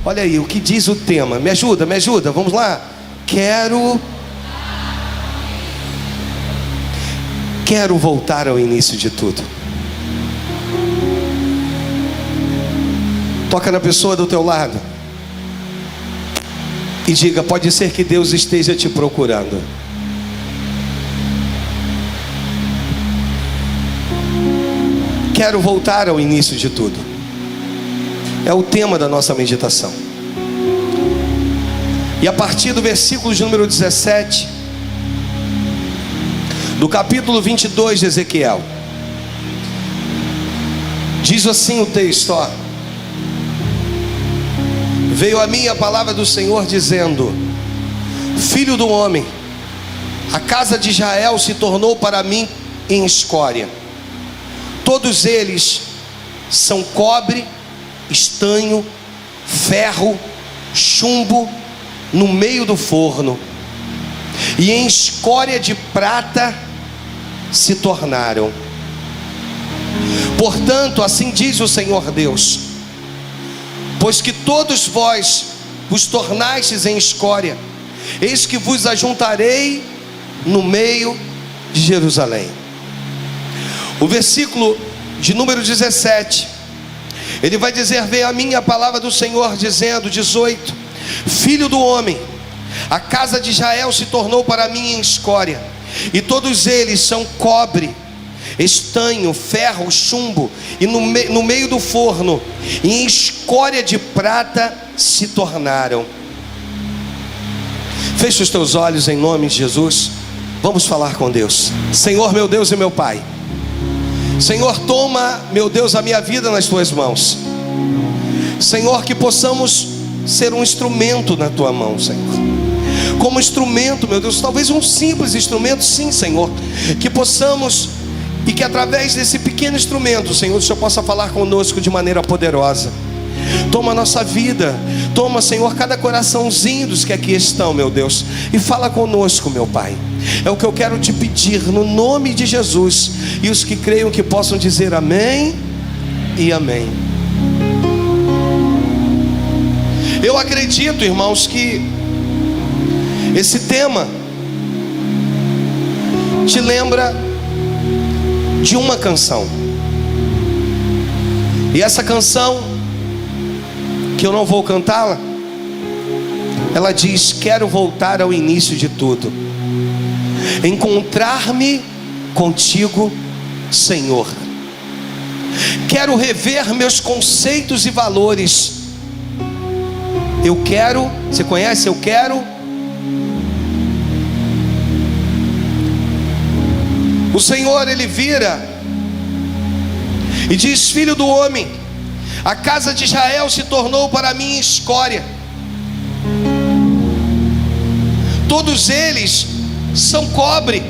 Olha aí, o que diz o tema? Me ajuda, vamos lá. Quero voltar ao início de tudo. Toca na pessoa do teu lado e diga: pode ser que Deus esteja te procurando. Quero voltar ao início de tudo. É o tema da nossa meditação. E a partir do versículo de número 17 do capítulo 22 de Ezequiel, diz assim o texto, ó: veio a mim a palavra do Senhor dizendo: filho do homem, a casa de Israel se tornou para mim em escória. Todos eles são cobre, estanho, ferro, chumbo no meio do forno, e em escória de prata se tornaram. Portanto, assim diz o Senhor Deus: pois que todos vós vos tornastes em escória, eis que vos ajuntarei no meio de Jerusalém. O versículo de número 17, ele vai dizer: veio a mim a palavra do Senhor dizendo, 18: filho do homem, a casa de Israel se tornou para mim em escória, e todos eles são cobre, estanho, ferro, chumbo, e no meio do forno, e em escória de prata se tornaram. Fecha os teus olhos em nome de Jesus. Vamos falar com Deus. Senhor, meu Deus e meu Pai, Senhor, toma, meu Deus, a minha vida nas tuas mãos. Senhor, que possamos ser um instrumento na tua mão, Senhor. Como instrumento, meu Deus, talvez um simples instrumento, sim, Senhor. Que possamos, e que através desse pequeno instrumento, Senhor, o Senhor possa falar conosco de maneira poderosa. Toma a nossa vida, toma, Senhor, cada coraçãozinho dos que aqui estão, meu Deus, e fala conosco, meu Pai. É o que eu quero te pedir no nome de Jesus. E os que creiam que possam dizer amém e amém. Eu acredito, irmãos, que esse tema te lembra de uma canção. E essa canção, que eu não vou cantá-la, ela diz: quero voltar ao início de tudo, encontrar-me contigo, Senhor. Quero rever meus conceitos e valores. Eu quero, você conhece? Eu quero. O Senhor, Ele vira e diz: filho do homem, a casa de Israel se tornou para mim escória. Todos eles são cobre,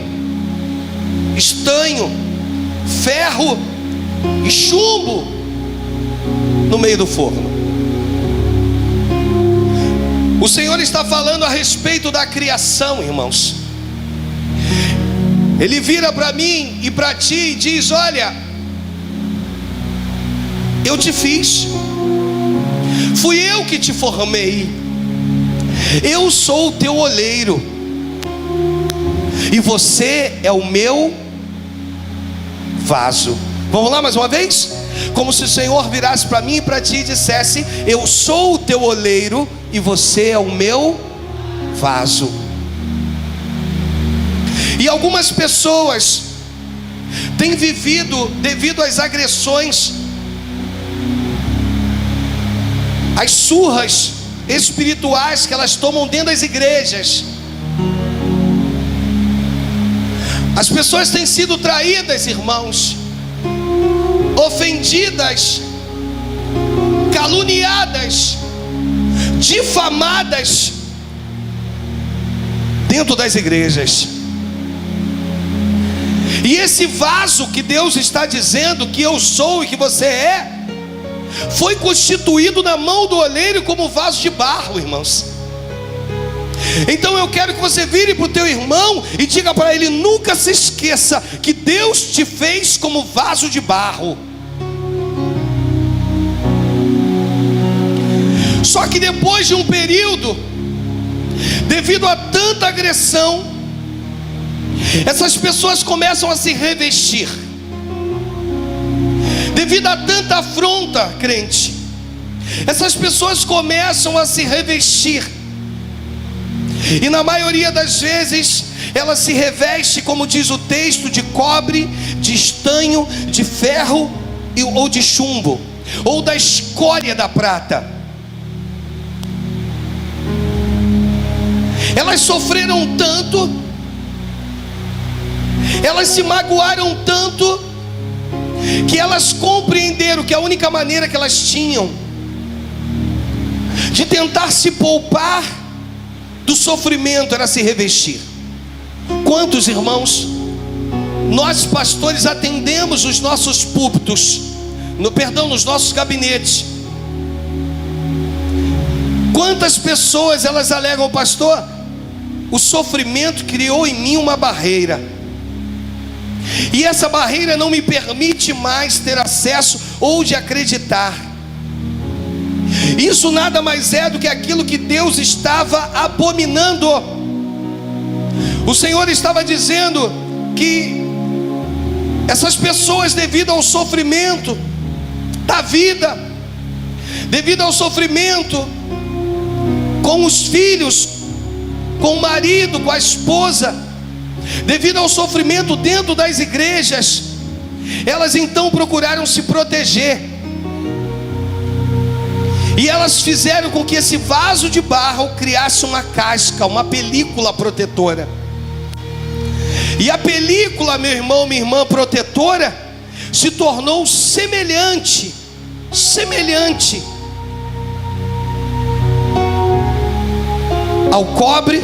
estanho, ferro e chumbo no meio do forno. O Senhor está falando a respeito da criação, irmãos. Ele vira para mim e para ti e diz: olha, eu te fiz, fui eu que te formei, eu sou o teu oleiro, e você é o meu vaso. Vamos lá mais uma vez? Como se o Senhor virasse para mim e para ti e dissesse: eu sou o teu oleiro e você é o meu vaso. E algumas pessoas têm vivido, devido às agressões, as surras espirituais que elas tomam dentro das igrejas, as pessoas têm sido traídas, irmãos, ofendidas, caluniadas, difamadas dentro das igrejas. E esse vaso que Deus está dizendo que eu sou e que você é, foi constituído na mão do oleiro como vaso de barro, irmãos. Então eu quero que você vire para o teu irmão e diga para ele: nunca se esqueça que Deus te fez como vaso de barro. Só que depois de um período, devido a tanta agressão, essas pessoas começam a se revestir. Devido a tanta afronta, crente, essas pessoas começam a se revestir. E na maioria das vezes, ela se reveste, como diz o texto, de cobre, de estanho, de ferro ou de chumbo, ou da escória da prata. Elas sofreram tanto, elas se magoaram tanto, que elas compreenderam que a única maneira que elas tinham de tentar se poupar do sofrimento era se revestir. Quantos irmãos, nós pastores atendemos os nossos púlpitos, nos nossos gabinetes. Quantas pessoas elas alegam: pastor, o sofrimento criou em mim uma barreira, e essa barreira não me permite mais ter acesso ou de acreditar. Isso nada mais é do que aquilo que Deus estava abominando. O Senhor estava dizendo que essas pessoas, devido ao sofrimento da vida, devido ao sofrimento com os filhos, com o marido, com a esposa, devido ao sofrimento dentro das igrejas, elas então procuraram se proteger. E elas fizeram com que esse vaso de barro criasse uma casca, uma película protetora. E a película, meu irmão, minha irmã, protetora, se tornou semelhante ao cobre,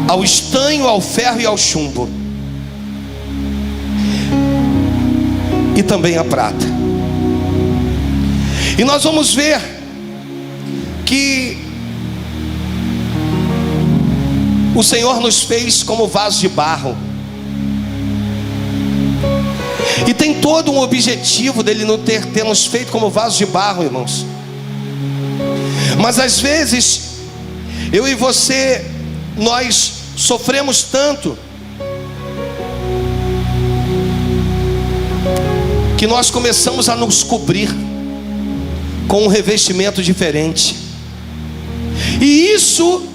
ao estanho, ao ferro e ao chumbo, e também à prata. E nós vamos ver que o Senhor nos fez como vaso de barro, e tem todo um objetivo dele ter nos feito como vaso de barro, irmãos. Mas às vezes, eu e você, nós sofremos tanto, que nós começamos a nos cobrir com um revestimento diferente. E isso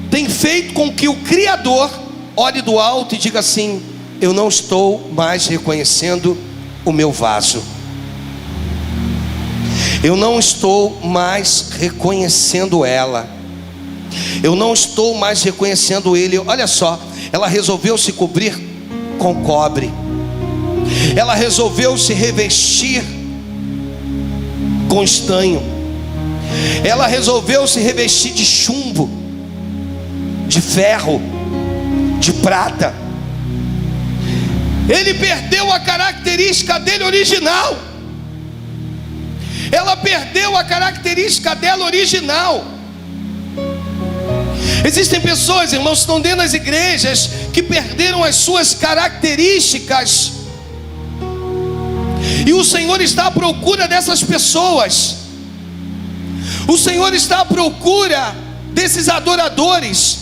tem feito com que o Criador olhe do alto e diga assim: eu não estou mais reconhecendo o meu vaso, eu não estou mais reconhecendo ela, eu não estou mais reconhecendo ele. Olha só, ela resolveu se cobrir com cobre, ela resolveu se revestir com estanho, ela resolveu se revestir de chumbo, de ferro, de prata. Ele perdeu a característica dele original, ela perdeu a característica dela original. Existem pessoas, irmãos, que estão dentro das igrejas, que perderam as suas características, e o Senhor está à procura dessas pessoas. O Senhor está à procura desses adoradores,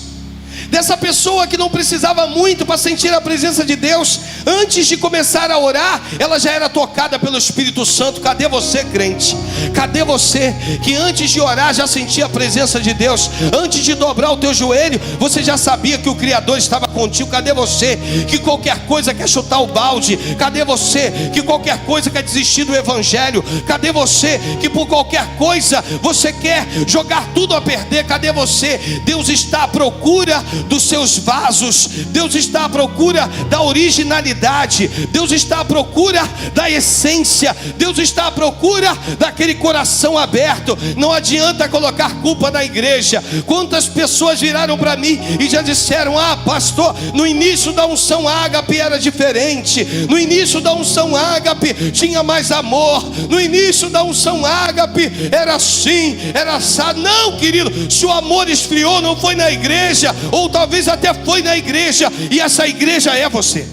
dessa pessoa que não precisava muito para sentir a presença de Deus. Antes de começar a orar, ela já era tocada pelo Espírito Santo. Cadê você, crente? Cadê você que antes de orar já sentia a presença de Deus? Antes de dobrar o teu joelho, você já sabia que o Criador estava contigo. Cadê você que qualquer coisa quer chutar o balde? Cadê você que qualquer coisa quer desistir do Evangelho? Cadê você que por qualquer coisa você quer jogar tudo a perder? Cadê você? Deus está à procura dos seus vasos, Deus está à procura da originalidade, Deus está à procura da essência, Deus está à procura daquele coração aberto. Não adianta colocar culpa na igreja. Quantas pessoas viraram para mim e já disseram: ah, pastor, no início da unção ágape era diferente, no início da unção ágape tinha mais amor, no início da unção ágape era assim, era assado. Não, querido, se o amor esfriou, não foi na igreja, ou talvez até foi na igreja, e essa igreja é você,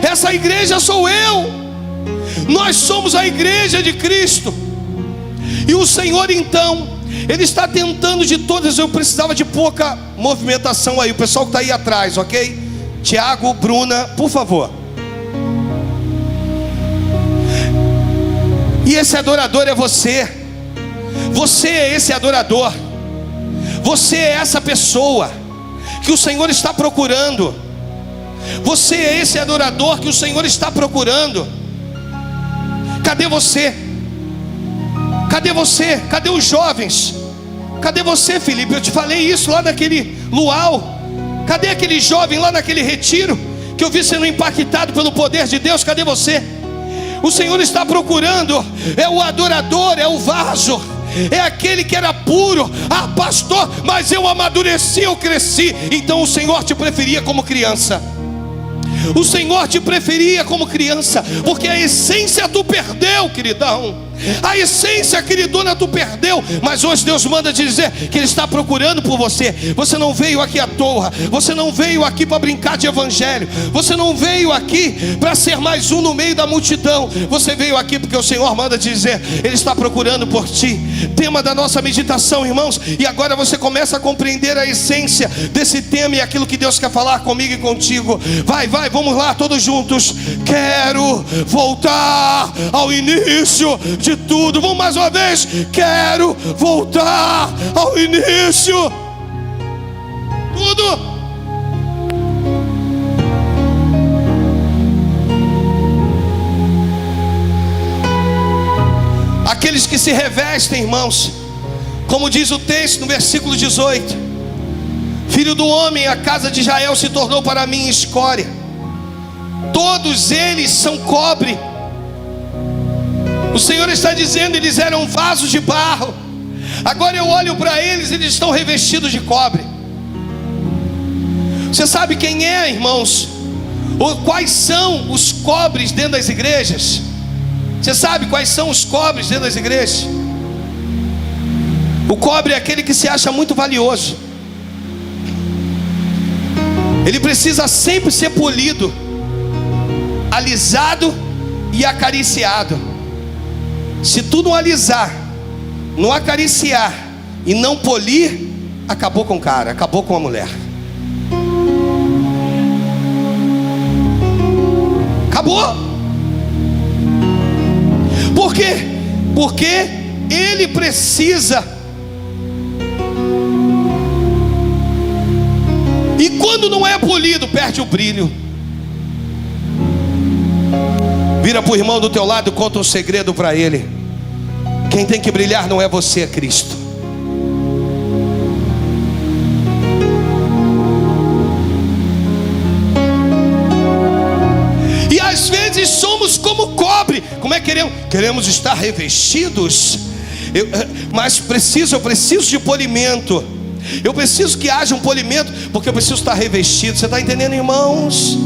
essa igreja sou eu, nós somos a igreja de Cristo. E o Senhor então, Ele está tentando de todas. Eu precisava de pouca movimentação aí, o pessoal que está aí atrás, ok? Tiago, Bruna, por favor. E esse adorador é você. Você é esse adorador. Você é essa pessoa que o Senhor está procurando. Você é esse adorador que o Senhor está procurando. Cadê você? Cadê você? Cadê os jovens? Cadê você, Felipe? Eu te falei isso lá naquele luau. Cadê aquele jovem lá naquele retiro que eu vi sendo impactado pelo poder de Deus? Cadê você? O Senhor está procurando. É o adorador, é o vaso, é aquele que era puro. Ah, pastor, mas eu amadureci, eu cresci. Então o Senhor te preferia como criança. O Senhor te preferia como criança, porque a essência tu perdeu, queridão. A essência, queridona, tu perdeu. Mas hoje Deus manda te dizer que Ele está procurando por você. Você não veio aqui à toa. Você não veio aqui para brincar de evangelho. Você não veio aqui para ser mais um no meio da multidão. Você veio aqui porque o Senhor manda te dizer: Ele está procurando por ti. Tema da nossa meditação, irmãos. E agora você começa a compreender a essência desse tema e aquilo que Deus quer falar comigo e contigo. Vai, vamos lá todos juntos. Quero voltar ao início de tudo. Vamos mais uma vez. Quero voltar ao início. Tudo. Aqueles que se revestem, irmãos, como diz o texto no versículo 18: Filho do homem, a casa de Israel se tornou para mim escória. Todos eles são cobre. O Senhor está dizendo: eles eram vasos de barro. Agora eu olho para eles, eles estão revestidos de cobre. Você sabe quem é, irmãos? Ou quais são os cobres dentro das igrejas? Você sabe quais são os cobres dentro das igrejas? O cobre é aquele que se acha muito valioso. Ele precisa sempre ser polido, alisado e acariciado. Se tu não alisar, não acariciar e não polir, acabou com o cara, acabou com a mulher. Acabou. Por quê? Porque ele precisa. E quando não é polido, perde o brilho. Vira para o irmão do teu lado e conta um segredo para ele: quem tem que brilhar não é você, é Cristo. E às vezes somos como cobre. Como é que queremos estar revestidos? Mas eu preciso de polimento. Eu preciso que haja um polimento, porque eu preciso estar revestido. Você está entendendo, irmãos?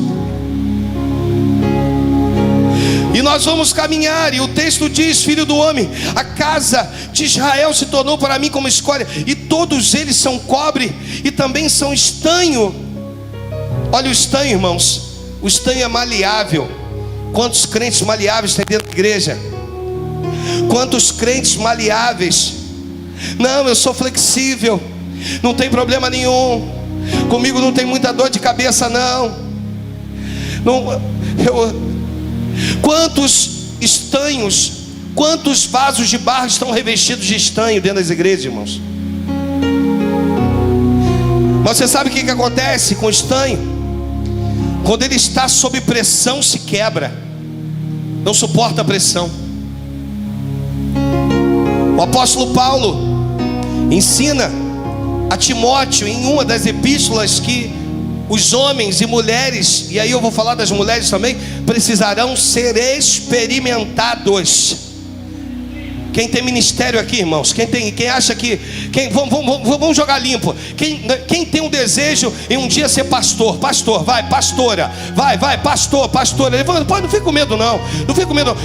E nós vamos caminhar, e o texto diz: Filho do homem, a casa de Israel se tornou para mim como escória, e todos eles são cobre, e também são estanho. Olha o estanho, irmãos. O estanho é maleável. Quantos crentes maleáveis tem dentro da igreja? Quantos crentes maleáveis? Não, eu sou flexível, não tem problema nenhum, comigo não tem muita dor de cabeça não. Quantos estanhos, quantos vasos de barro estão revestidos de estanho dentro das igrejas, irmãos? Mas você sabe o que acontece com o estanho? Quando ele está sob pressão, se quebra, não suporta a pressão. O apóstolo Paulo ensina a Timóteo em uma das epístolas que os homens e mulheres, e aí eu vou falar das mulheres também, precisarão ser experimentados. Quem tem ministério aqui, irmãos? Quem acha que Vamos jogar limpo. Quem tem um desejo em um dia ser pastor, vai, pastora, vai, pastora. Pô, não fica com medo não.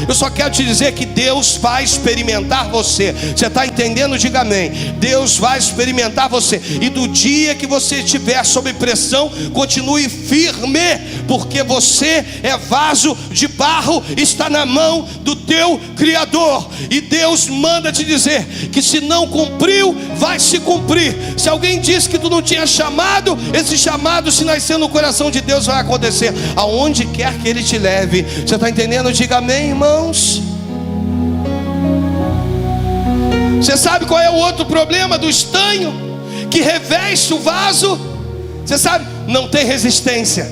Eu só quero te dizer que Deus vai experimentar você. Você está entendendo? Diga amém. Deus vai experimentar você. E do dia que você estiver sob pressão, continue firme, porque você é vaso de barro, está na mão do teu Criador. E Deus manda te dizer que se não cumpriu, vai se cumprir. Se alguém disse que tu não tinha chamado, esse chamado, se nascer no coração de Deus, vai acontecer aonde quer que Ele te leve. Você está entendendo? Diga amém, irmãos. Você sabe qual é o outro problema do estanho que reveste o vaso? Você sabe? Não tem resistência.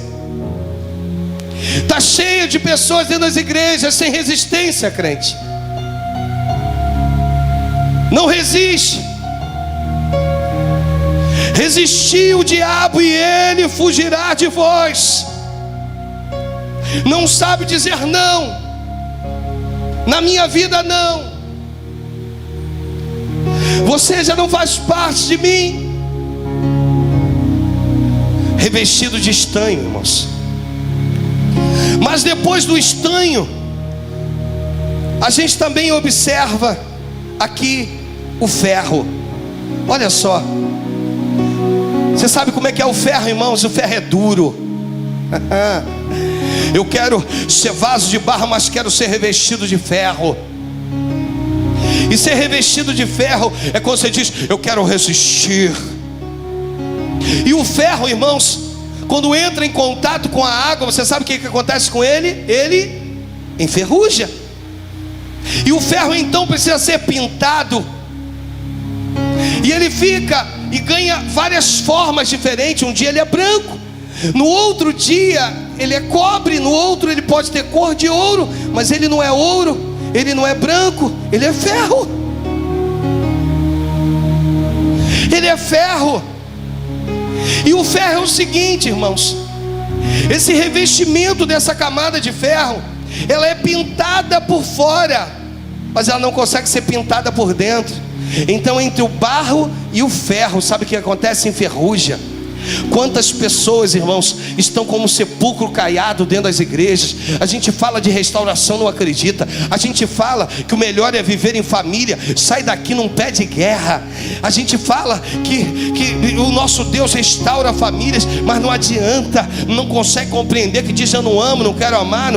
Está cheio de pessoas dentro das igrejas sem resistência, crente. Não resiste. Resistir o diabo e ele fugirá de vós. Não sabe dizer não. Na minha vida não. Você já não faz parte de mim. Revestido de estanho, irmãos. Mas depois do estanho, a gente também observa aqui o ferro. Olha só. Você sabe como é que é o ferro, irmãos? O ferro é duro. Eu quero ser vaso de barro, mas quero ser revestido de ferro. E ser revestido de ferro é quando você diz: eu quero resistir. E o ferro, irmãos, quando entra em contato com a água, você sabe o que acontece com ele? Ele enferruja. E o ferro então precisa ser pintado. E ele fica e ganha várias formas diferentes. Um dia ele é branco, no outro dia ele é cobre, no outro ele pode ter cor de ouro, mas ele não é ouro, ele não é branco, ele é ferro. Ele é ferro. E o ferro é o seguinte, irmãos: esse revestimento dessa camada de ferro, ela é pintada por fora, mas ela não consegue ser pintada por dentro. Então entre o barro e o ferro, sabe o que acontece? Enferruja. Quantas pessoas, irmãos, estão como um sepulcro caiado dentro das igrejas. A gente fala de restauração, não acredita. A gente fala que o melhor é viver em família. Sai daqui, não pede guerra. A gente fala que o nosso Deus restaura famílias, mas não adianta. Não consegue compreender que diz: eu não amo, não quero amar,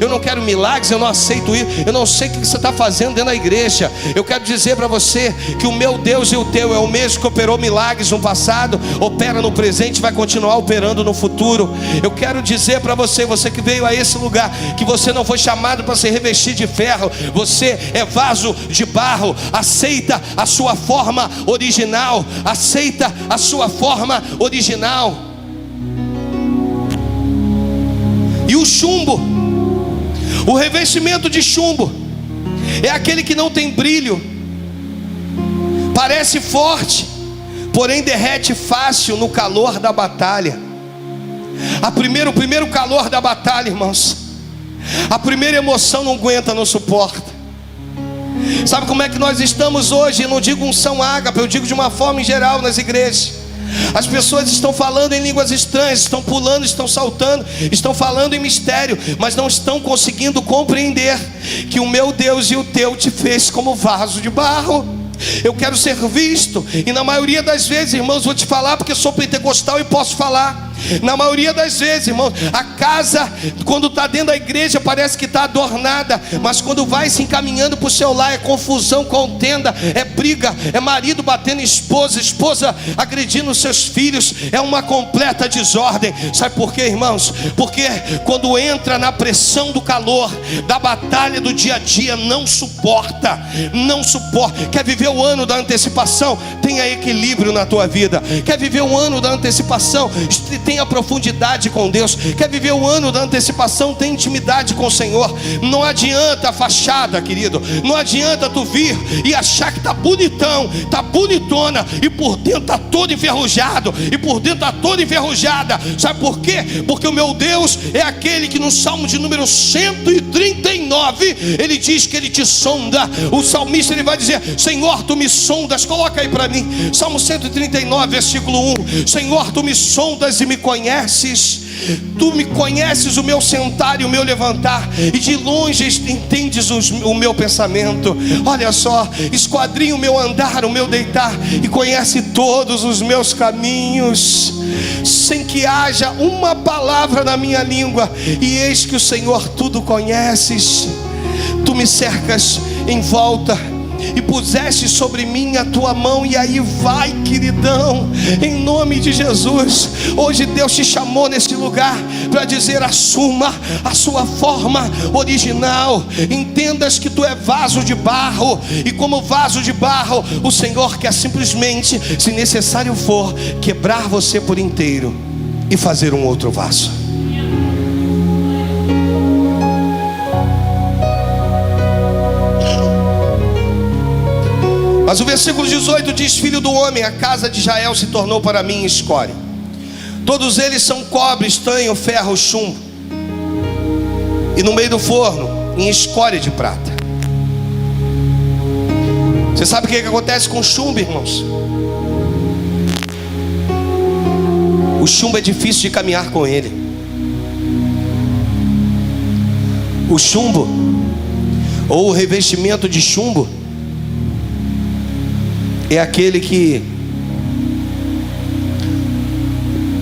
eu não quero milagres, eu não aceito isso. Eu não sei o que você está fazendo dentro da igreja. Eu quero dizer para você que o meu Deus e o teu é o mesmo que operou milagres no passado, opera no presente, vai continuar operando no futuro. Eu quero dizer para você, você que veio a esse lugar, que você não foi chamado para se revestir de ferro. Você é vaso de barro. Aceita a sua forma original. Aceita a sua forma original. E o chumbo, o revestimento de chumbo, é aquele que não tem brilho, parece forte, porém derrete fácil no calor da batalha. O primeiro calor da batalha, irmãos, a primeira emoção não aguenta, não suporta. Sabe como é que nós estamos hoje? Eu não digo unção ágape, eu digo de uma forma em geral nas igrejas. As pessoas estão falando em línguas estranhas, estão pulando, estão saltando, estão falando em mistério, mas não estão conseguindo compreender que o meu Deus e o teu te fez como vaso de barro. Eu quero ser visto. E na maioria das vezes, irmãos, vou te falar porque sou pentecostal e posso falar. Na maioria das vezes, irmãos, a casa, quando está dentro da igreja, parece que está adornada, mas quando vai se encaminhando para o seu lar, é confusão, contenda, é briga, é marido batendo em esposa, esposa agredindo seus filhos, é uma completa desordem. Sabe por quê, irmãos? Porque quando entra na pressão do calor, da batalha do dia a dia, não suporta. Quer viver o ano da antecipação? Tenha equilíbrio na tua vida. Quer viver um ano da antecipação? tenha profundidade com Deus, quer viver o ano da antecipação, tem intimidade com o Senhor. Não adianta a fachada, querido. Não adianta tu vir e achar que tá bonitão, tá bonitona, e por dentro tá todo enferrujado, e por dentro tá toda enferrujada. Sabe por quê? Porque o meu Deus é aquele que no Salmo de número 139, ele diz que ele te sonda. O salmista, ele vai dizer: Senhor, tu me sondas. Coloca aí para mim, Salmo 139, versículo 1. Senhor, tu me sondas e me conheces. Tu me conheces o meu sentar e o meu levantar, e de longe entendes o meu pensamento. Olha só, esquadrinha o meu andar, o meu deitar, e conhece todos os meus caminhos, sem que haja uma palavra na minha língua. E eis que o Senhor tudo conheces. Tu me cercas em volta e puseste sobre mim a tua mão. E aí vai, queridão, em nome de Jesus. Hoje Deus te chamou nesse lugar para dizer: assuma a sua forma original. Entendas que tu é vaso de barro, e como vaso de barro, o Senhor quer simplesmente, se necessário for, quebrar você por inteiro e fazer um outro vaso. Mas o versículo 18 diz: Filho do homem, a casa de Israel se tornou para mim escória. Todos eles são cobre, estanho, ferro, chumbo, e no meio do forno, em escória de prata. Você sabe o que acontece com o chumbo, irmãos? O chumbo é difícil de caminhar com ele. O chumbo, ou o revestimento de chumbo, é aquele que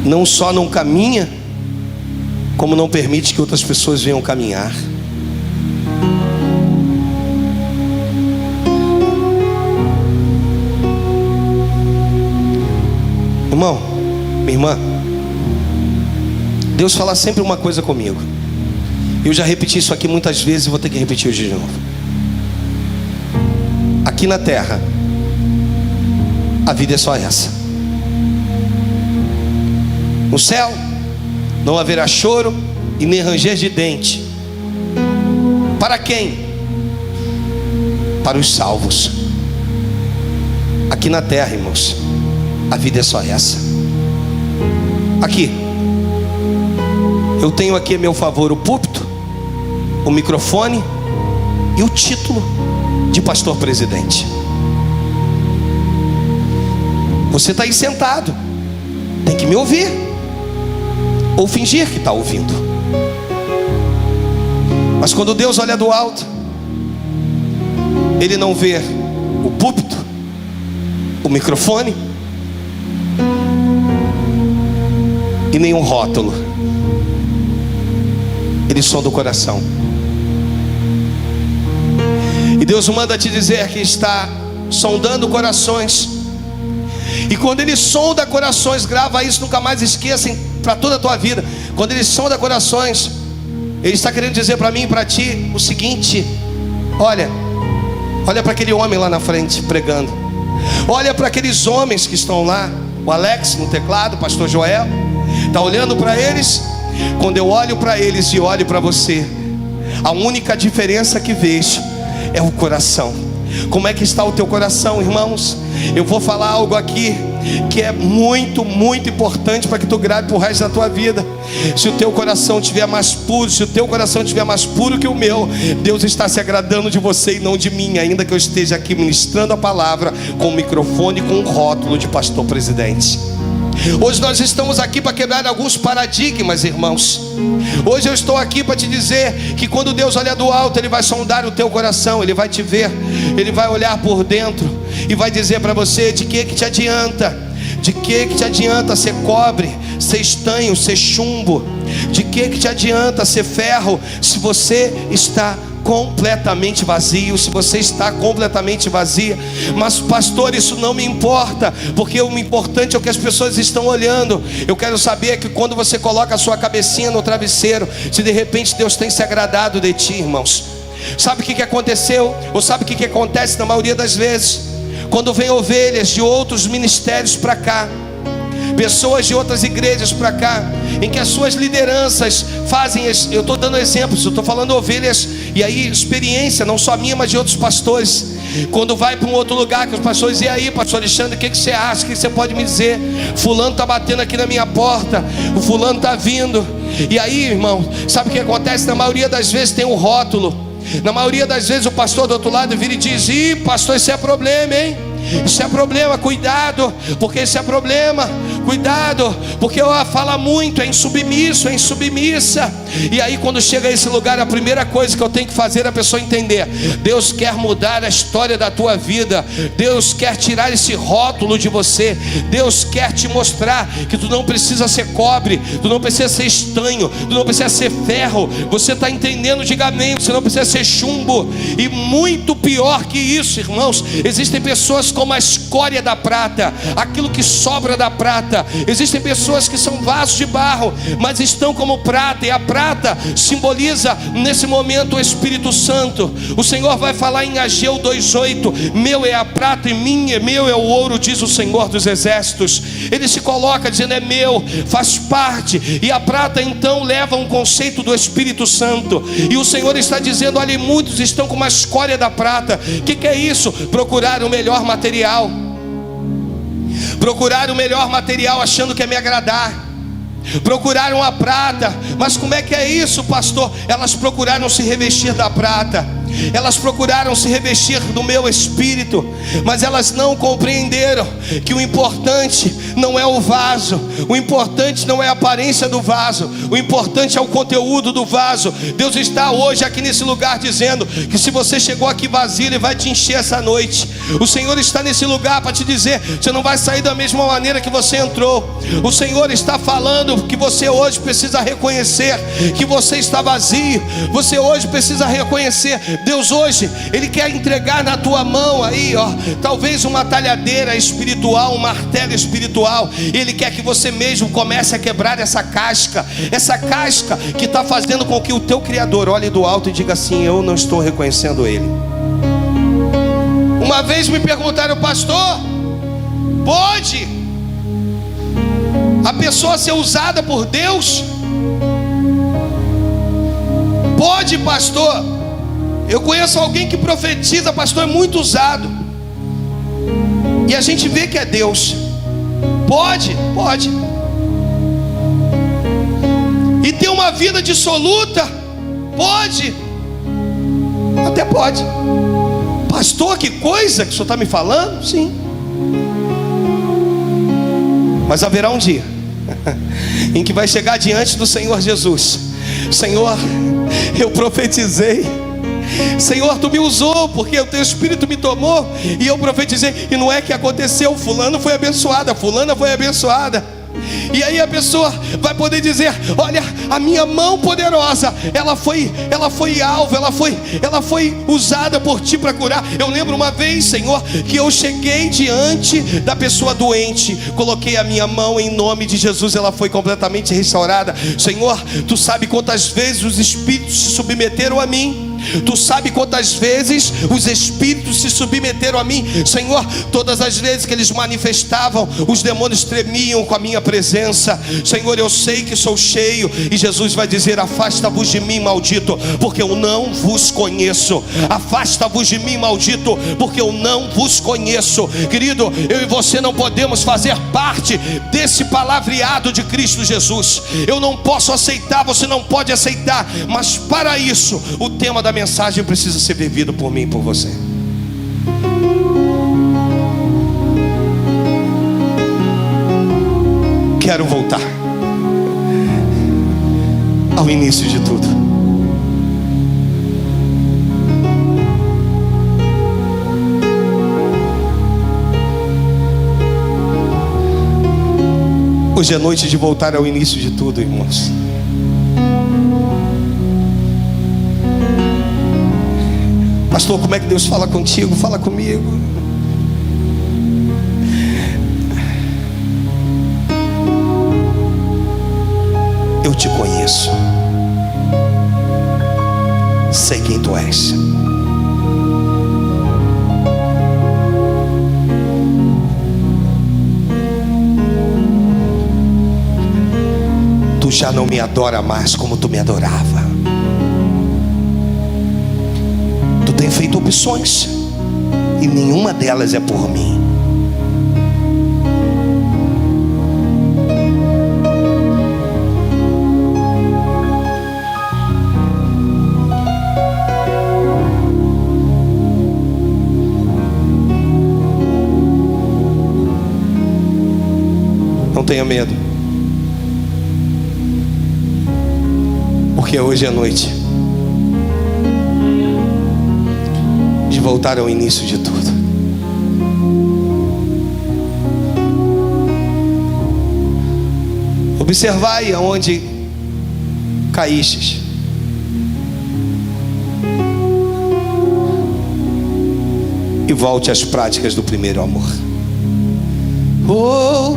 não só não caminha, como não permite que outras pessoas venham caminhar. Irmão, minha irmã, Deus fala sempre uma coisa comigo. Eu já repeti isso aqui muitas vezes e vou ter que repetir hoje de novo. Aqui na terra, a vida é só essa. No céu não haverá choro e nem ranger de dente. Para quem? Para os salvos. Aqui na terra, irmãos, a vida é só essa. Aqui eu tenho aqui a meu favor o púlpito, o microfone e o título de pastor presidente. Você está aí sentado, tem que me ouvir, ou fingir que está ouvindo. Mas quando Deus olha do alto, Ele não vê o púlpito, o microfone e nenhum rótulo. Ele sonda o coração. E Deus manda te dizer que está sondando corações. E quando Ele sonda corações, grava isso, nunca mais esqueçam para toda a tua vida. Quando Ele sonda corações, Ele está querendo dizer para mim e para ti o seguinte: olha para aquele homem lá na frente pregando. Olha para aqueles homens que estão lá. O Alex no teclado, o pastor Joel, está olhando para eles. Quando eu olho para eles e olho para você, a única diferença que vejo é o coração. Como é que está o teu coração, irmãos? Eu vou falar algo aqui que é muito, muito importante para que tu grave para o resto da tua vida. Se o teu coração estiver mais puro, se o teu coração estiver mais puro que o meu, Deus está se agradando de você e não de mim, ainda que eu esteja aqui ministrando a palavra com o microfone, com o rótulo de pastor presidente. Hoje nós estamos aqui para quebrar alguns paradigmas, irmãos. Hoje eu estou aqui para te dizer que quando Deus olha do alto, Ele vai sondar o teu coração, Ele vai te ver, Ele vai olhar por dentro e vai dizer para você: de que te adianta? De que te adianta ser cobre, ser estanho, ser chumbo? De que te adianta ser ferro se você está completamente vazio, se você está completamente vazia? Mas pastor, isso não me importa, porque o importante é o que as pessoas estão olhando. Eu quero saber que quando você coloca a sua cabecinha no travesseiro, se de repente Deus tem se agradado de ti, irmãos. Sabe o que aconteceu? Ou sabe o que acontece na maioria das vezes? Quando vem ovelhas de outros ministérios para cá, pessoas de outras igrejas para cá, em que as suas lideranças fazem, eu estou dando exemplos, eu estou falando ovelhas, e aí experiência, não só minha, mas de outros pastores. Quando vai para um outro lugar, que os pastores dizem: e aí, pastor Alexandre, o que você acha? O que você pode me dizer? Fulano está batendo aqui na minha porta, o fulano está vindo. E aí, irmão, sabe o que acontece? Na maioria das vezes tem um rótulo. Na maioria das vezes o pastor do outro lado vira e diz: ih, pastor, isso é problema, hein? Isso é problema, cuidado, porque isso é problema, cuidado, porque fala muito, é insubmisso, é insubmissa. E aí quando chega a esse lugar, a primeira coisa que eu tenho que fazer é a pessoa entender: Deus quer mudar a história da tua vida, Deus quer tirar esse rótulo de você, Deus quer te mostrar que tu não precisa ser cobre, tu não precisa ser estanho, tu não precisa ser ferro. Você está entendendo? Diga amém. Você não precisa ser chumbo. E muito pior que isso, irmãos, existem pessoas como a escória da prata, aquilo que sobra da prata. Existem pessoas que são vasos de barro, mas estão como prata, e a prata simboliza nesse momento o Espírito Santo. O Senhor vai falar em Ageu 2:8: meu é a prata e meu é o ouro, diz o Senhor dos Exércitos. Ele se coloca dizendo: é meu, faz parte. E a prata então leva um conceito do Espírito Santo, e o Senhor está dizendo: olha, muitos estão com uma escória da prata. O que é isso? Procurar o melhor material, procurar o melhor material achando que é me agradar, procuraram a prata. Mas como é que é isso, pastor? Elas procuraram se revestir da prata, elas procuraram se revestir do meu espírito, mas elas não compreenderam que o importante não é o vaso, o importante não é a aparência do vaso, o importante é o conteúdo do vaso. Deus está hoje aqui nesse lugar dizendo que se você chegou aqui vazio, Ele vai te encher essa noite. O Senhor está nesse lugar para te dizer: você não vai sair da mesma maneira que você entrou. O Senhor está falando que você hoje precisa reconhecer que você está vazio. Você hoje precisa reconhecer. Deus hoje, Ele quer entregar na tua mão aí, ó, talvez uma talhadeira espiritual, um martelo espiritual. Ele quer que você mesmo comece a quebrar essa casca que está fazendo com que o teu Criador olhe do alto e diga assim: eu não estou reconhecendo Ele. Uma vez me perguntaram: pastor, pode a pessoa ser usada por Deus? Pode, pastor. Eu conheço alguém que profetiza, pastor, é muito usado, e a gente vê que é Deus. Pode. E ter uma vida dissoluta? Pode. Até pode. Pastor, que coisa que o senhor está me falando? Sim. Mas haverá um dia em que vai chegar diante do Senhor Jesus: Senhor, eu profetizei, Senhor, tu me usou, porque o teu Espírito me tomou, e eu profetizei, e não é que aconteceu, fulano foi abençoada, fulana foi abençoada. E aí a pessoa vai poder dizer: olha, a minha mão poderosa, ela foi alvo, ela foi usada por ti para curar. Eu lembro uma vez, Senhor, que eu cheguei diante da pessoa doente, coloquei a minha mão em nome de Jesus, ela foi completamente restaurada. Senhor, tu sabe quantas vezes os espíritos se submeteram a mim. Tu sabe quantas vezes os espíritos se submeteram a mim, Senhor. Todas as vezes que eles manifestavam, os demônios tremiam com a minha presença. Senhor, eu sei que sou cheio. E Jesus vai dizer: afasta-vos de mim, maldito, porque eu não vos conheço. Afasta-vos de mim, maldito, porque eu não vos conheço. Querido, eu e você não podemos fazer parte desse palavreado de Cristo Jesus. Eu não posso aceitar, você não pode aceitar. Mas para isso, o tema da mensagem precisa ser vivido por mim e por você. Quero voltar ao início de tudo. Hoje é noite de voltar ao início de tudo, irmãos. Pastor, como é que Deus fala contigo? Fala comigo. Eu te conheço, sei quem tu és. já não me adora mais como tu me adorava. Tu tem feito opções e nenhuma delas é por mim. Não tenha medo, porque hoje é noite de voltar ao início de tudo. Observai aonde caístes, e volte às práticas do primeiro amor. Oh,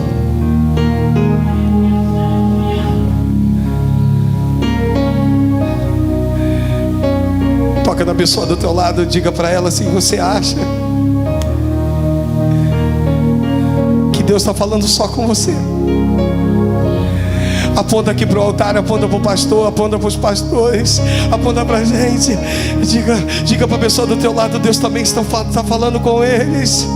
toca na pessoa do teu lado, diga para ela assim: você acha que Deus está falando só com você? Aponta aqui para o altar, aponta para o pastor, aponta para os pastores, aponta para a gente. Diga para a pessoa do teu lado: Deus também está falando com eles.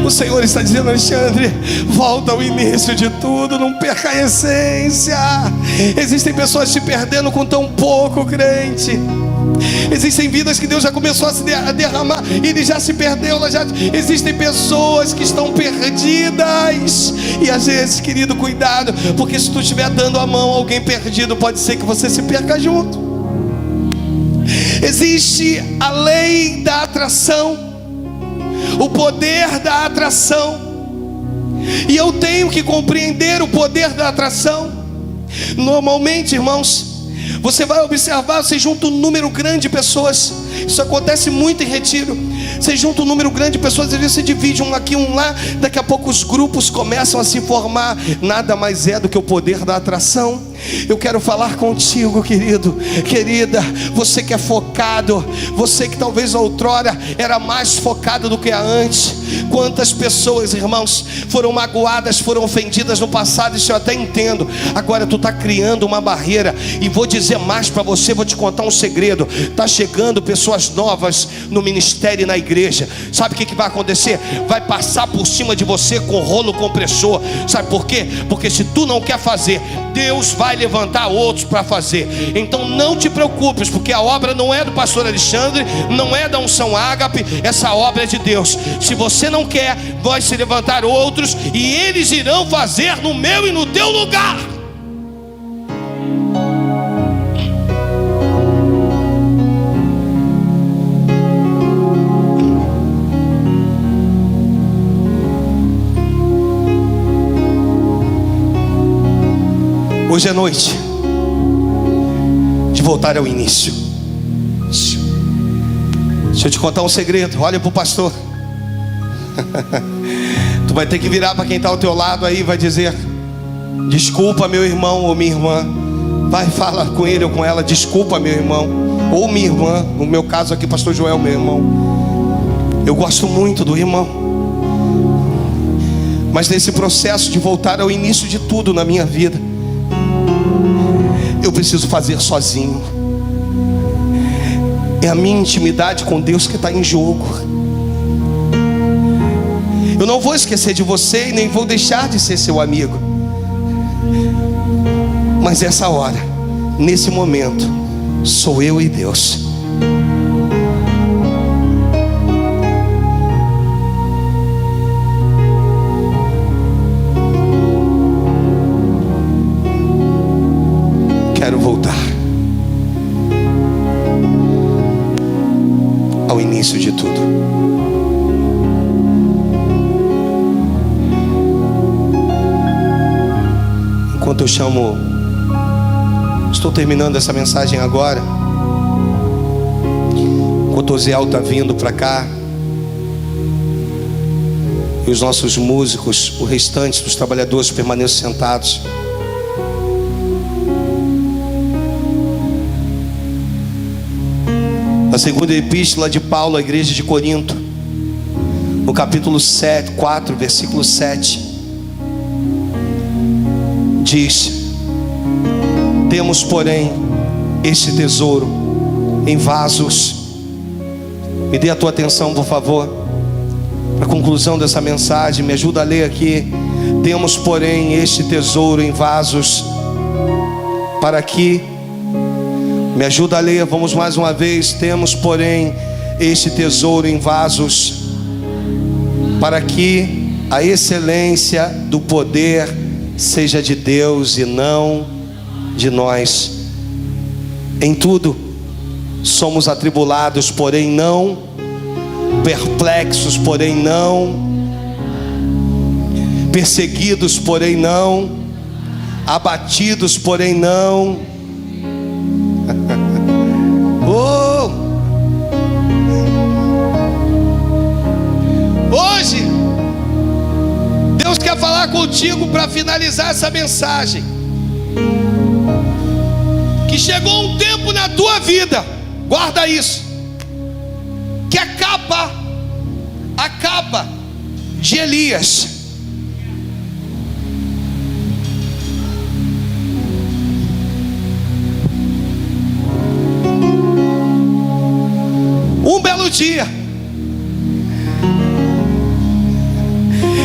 O Senhor está dizendo: Alexandre, volta ao início de tudo, não perca a essência. Existem pessoas se perdendo com tão pouco, crente. Existem vidas que Deus já começou a derramar e Ele já se perdeu. Existem pessoas que estão perdidas. E às vezes, querido, cuidado, porque se tu estiver dando a mão a alguém perdido, pode ser que você se perca junto. Existe a lei da atração, o poder da atração, e eu tenho que compreender o poder da atração. Normalmente, irmãos, você vai observar, você junta um número grande de pessoas. Isso acontece muito em retiro. Você junta um número grande de pessoas, às vezes você divide um aqui, um lá. Daqui a pouco os grupos começam a se formar. Nada mais é do que o poder da atração. Eu quero falar contigo, querido, querida, você que é focado, você que talvez outrora era mais focado do que antes. Quantas pessoas, irmãos, foram magoadas, foram ofendidas no passado, isso eu até entendo. Agora tu está criando uma barreira. E vou dizer mais para você, vou te contar um segredo. Está chegando pessoas novas no ministério e na igreja. Sabe o que vai acontecer? Vai passar por cima de você com rolo compressor. Sabe por quê? Porque se tu não quer fazer, Deus vai levantar outros para fazer. Então não te preocupes, porque a obra não é do pastor Alexandre, não é da unção Ágape, essa obra é de Deus. Se você não quer, vai se levantar outros e eles irão fazer no meu e no teu lugar. Hoje é noite de voltar ao início. Deixa eu te contar um segredo. Olha para o pastor. Tu vai ter que virar para quem está ao teu lado aí e vai dizer: desculpa, meu irmão ou minha irmã. Vai, fala com ele ou com ela: desculpa, meu irmão ou minha irmã. No meu caso aqui, pastor Joel, meu irmão. Eu gosto muito do irmão, mas nesse processo de voltar ao início de tudo na minha vida, eu preciso fazer sozinho. É a minha intimidade com Deus que está em jogo. Eu não vou esquecer de você e nem vou deixar de ser seu amigo. Mas essa hora, nesse momento, sou eu e Deus. Quero voltar ao início de tudo. Enquanto eu chamo, estou terminando essa mensagem agora. Enquanto o Oziel está vindo para cá, e os nossos músicos, o restante dos trabalhadores permaneçam sentados. Na segunda epístola de Paulo à igreja de Corinto, no capítulo 4, versículo 7, diz: temos, porém, este tesouro em vasos. Me dê a tua atenção, por favor, para a conclusão dessa mensagem. Me ajuda a ler aqui. Temos, porém, este tesouro em vasos, para que... Me ajuda a ler, vamos mais uma vez. Temos, porém, este tesouro em vasos, para que a excelência do poder seja de Deus e não de nós. Em tudo somos atribulados, porém não perplexos, porém não perseguidos, porém não abatidos, porém não oh! Hoje Deus quer falar contigo para finalizar essa mensagem, que chegou um tempo na tua vida, guarda isso, que a capa de Elias um belo dia,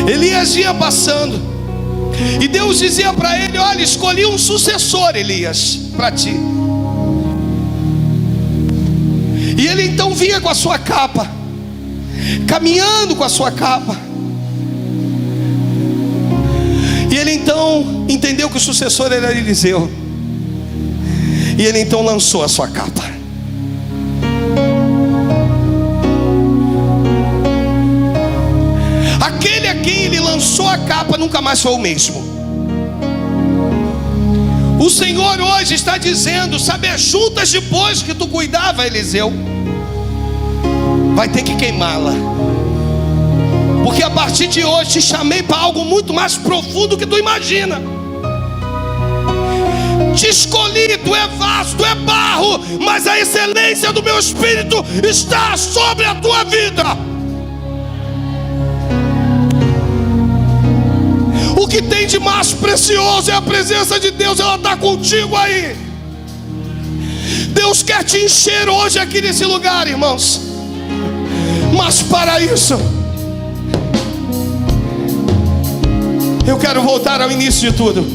Elias ia passando, e Deus dizia para ele: olha, escolhi um sucessor, Elias, para ti. E ele então vinha com a sua capa, caminhando com a sua capa, e ele então entendeu que o sucessor era Eliseu, e ele então lançou a sua capa. Aquele a quem ele lançou a capa nunca mais foi o mesmo. O Senhor hoje está dizendo: sabe as juntas de bois que tu cuidava, Eliseu? Vai ter que queimá-la, porque a partir de hoje te chamei para algo muito mais profundo que tu imagina. Te escolhi, tu é vaso, tu é barro, mas a excelência do meu Espírito está sobre a tua vida. O que tem de mais precioso é a presença de Deus. Ela está contigo aí. Deus quer te encher hoje aqui nesse lugar, irmãos. Mas para isso, eu quero voltar ao início de tudo.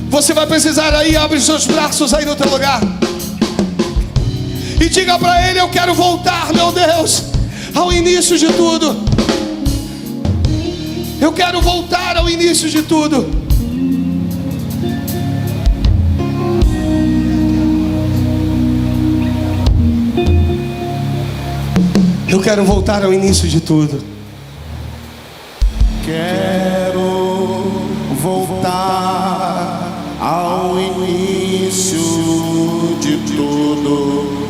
Você vai precisar aí, abre seus braços aí no teu lugar e diga para Ele: eu quero voltar, meu Deus, ao início de tudo. Eu quero voltar ao início de tudo. Eu quero voltar ao início de tudo. Quero voltar ao início de tudo,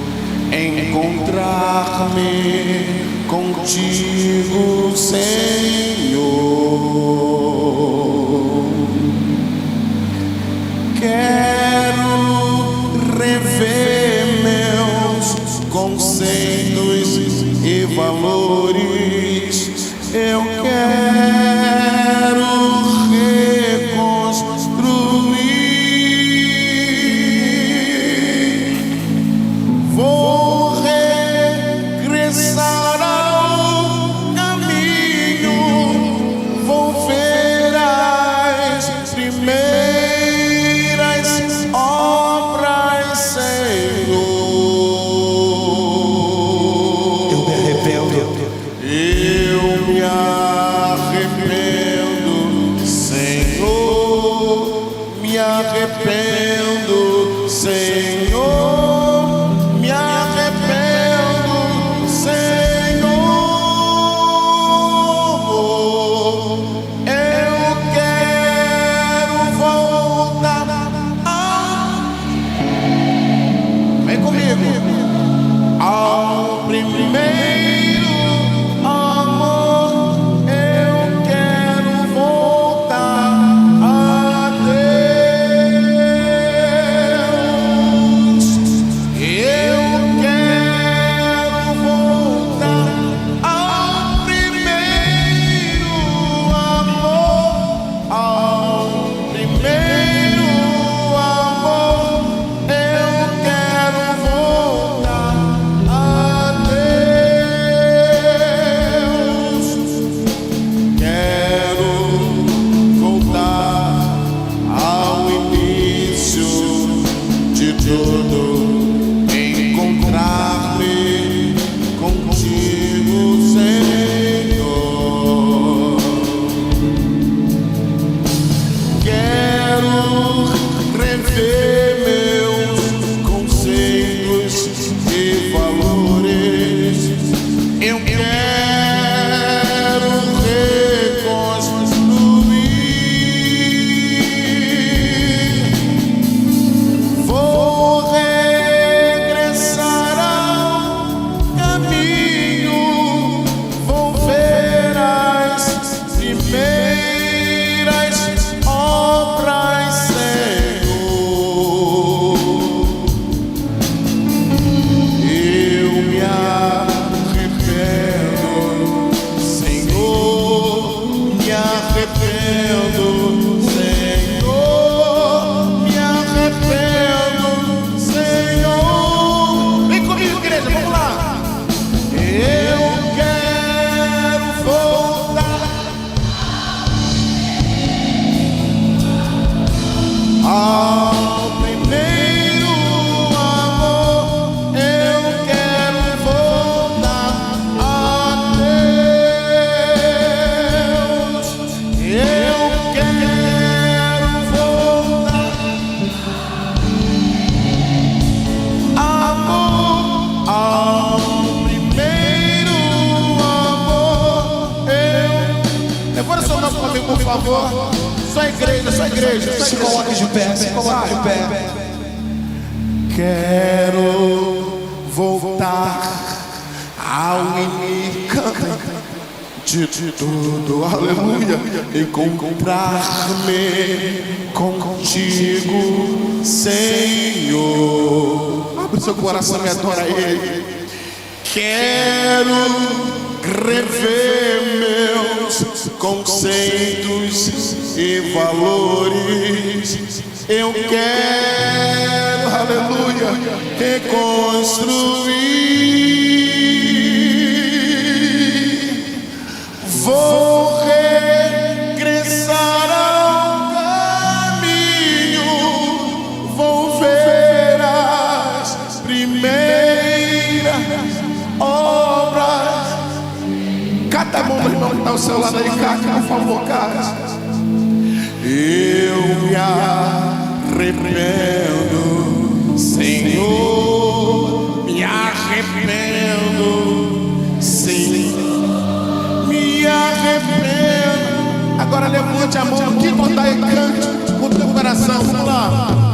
encontrar-me contigo, Senhor. Quero rever meus conceitos e valores. Eu quero reconstruir. Vou regressar ao caminho. Vou ver as primeiras obras, Senhor. Eu me arrependo. Eu me arrependo, Senhor. Me arrependo, Senhor. Me arrependo, Senhor. Eu quero voltar vem comigo, ao primeiro amor. Eu quero voltar a Deus. rever meus conceitos e valores. Eu quero reconstruir. Vou regressar ao caminho. Vou ver as primeiras obras, Senhor. Eu me arrependo, Senhor. Me arrependo, Senhor. Me arrependo, Senhor. Vem comigo, igreja, vamos lá. Eu quero voltar ao primeiro amor. Eu quero voltar a Deus. Eu quero voltar, amor, ao primeiro amor. Levanta seu nome comigo, por favor. Só igreja, só igreja. Se coloque de pé, se coloque de pé. Quero voltar ao início de tudo, aleluia, encontrar-me contigo, Senhor. Abre seu coração e adora Ele. Quero rever meus conceitos e valores. Eu quero, aleluia, reconstruir. Vou regressar ao caminho. Vou ver as primeiras obras. Cada mão do irmão que está ao seu lado aí, por favor, cara. Eu me arrependo, Senhor. Me arrependo, Senhor. Me arrependo. Agora levante a mão, que botar e cante com o teu coração. Vamos lá.